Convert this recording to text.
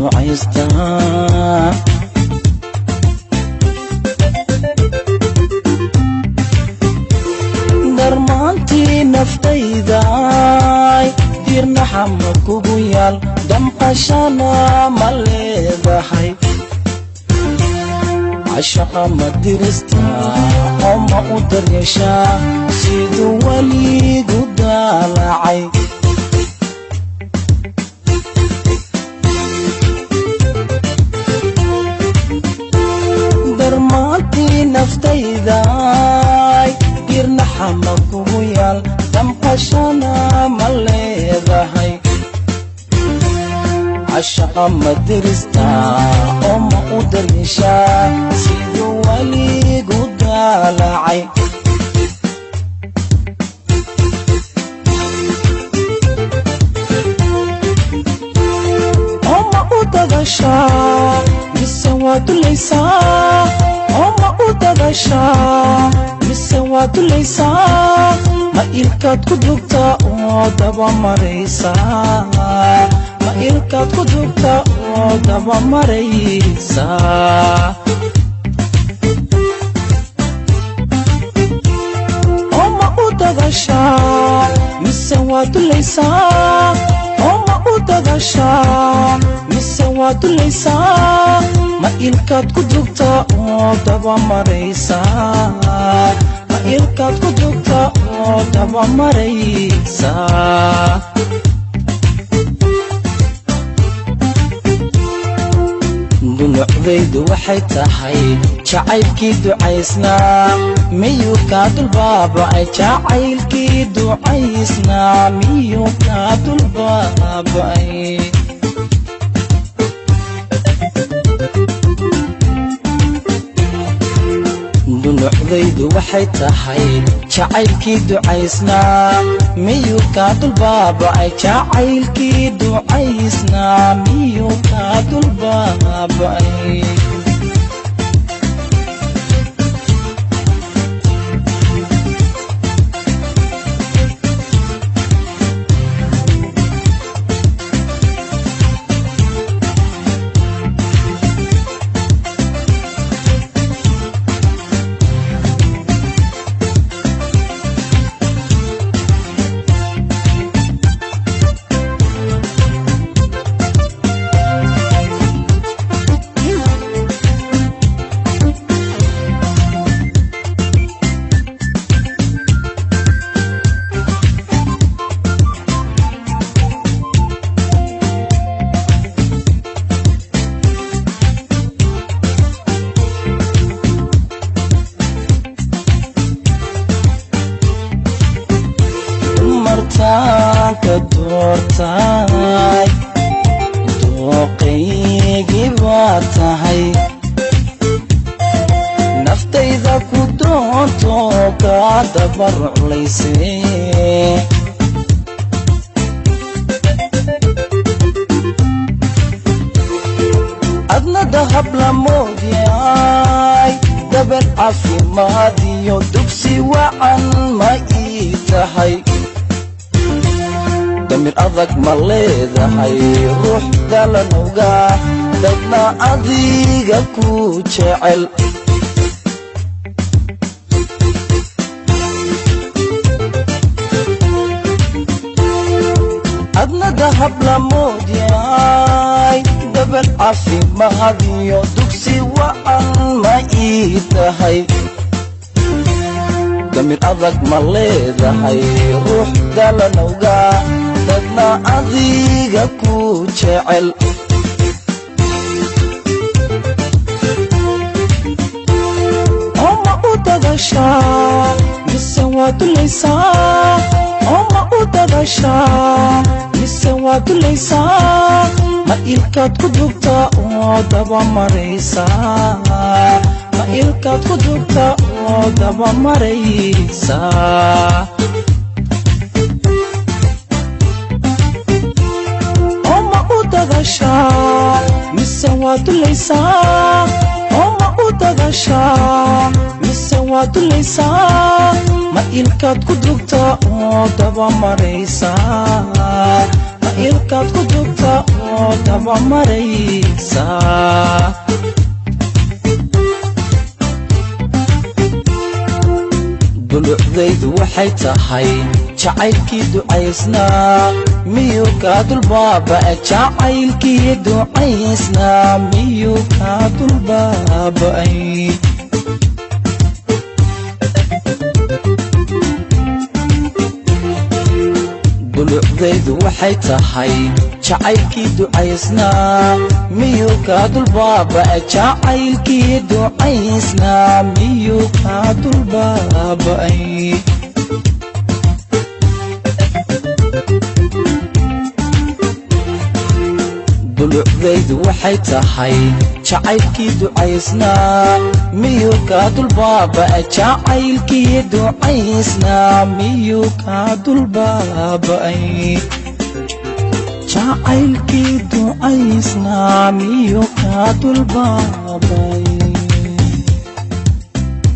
ducaystaa darmaantii naftaydaay dirna xama kugu yaal damqashana ma leedahay عشق ما درستا وما أدريشا سيدو ولي قدالعي درماتي نفتيداي قرنا حمك ويال دمقشانا مليذهي عشق ما درستا وما أدريشا سيدو ولي قدالعي وما أدغشا بالسواد ليسا وما أدغشا بالسواد ليسا ما إلكات كدوكتا ودبا مريسا ما إلكات كدوكتا ودبا مريسا وما أدغشا بالسواد ليسا وما أدغشا بالسواد ليسا ما إلكات كدوكتا ودبا مريسا ما إلكات كدوكتا ودبا مريسا دلعبيد waxay tahay jacaylkii ducaysnaa miyuu ka dulbaabay jacaylkii ducaysnaa miyuu ka dulbaabay دلعبيد waxay tahay jacaylkii ducaysnaa miyuu ka dulbaabay jacaylkii ducaysnaa miyuu ka dulbaabay martaanka doortay dooqaygii baa tahay naftayda ku doonto kaa dabarculaysay adna dahab la moodyaay dabal caafimaad iyo dugsi wacan ma ii tahay damir adag ma leedahay ruux dalanowga dadna adiga ku jecel adna dahab la moodyaay dabal caafimaad iyo dugsi wacan ma ii tahay damir adag ma leedahay ruux dalanowga dadna adiga ku jecel وما أدغشا بالسواد ليسا وما أدغشا بالسواد ليسا ما إلكات كدوكتا ودبا مريسا ما إلكات كدوكتا ودبا مريسا أدغشا بالسواد ليسا وما أدغشا بالسواد ليسا ما إلكات كدوكتا ودبا مريسا ما ilkaad ku dugta oo daba maraysa dulucdaydu waxay tahay jacaylkii ducaysnaa miyuu kaa dulbaaba'ay jacaylkii ducaysnaa miyuu kaa dulbaaba'ay dulucdaydu waxay tahay jacaylkii ducaysnaa miyuu kaa dulbaaba'ay jacaylkii ducaysnaa miyuu kaa dulbaaba'ay dulucdaydu waxay tahay jacaylkii ducaysnaa miyuu kaa dulbaaba'ay jacaylkii ducaysnaa miyuu kaa dulbaaba'ay jacaylkii ducaysnaa miyuu kaa dulbaaba'ay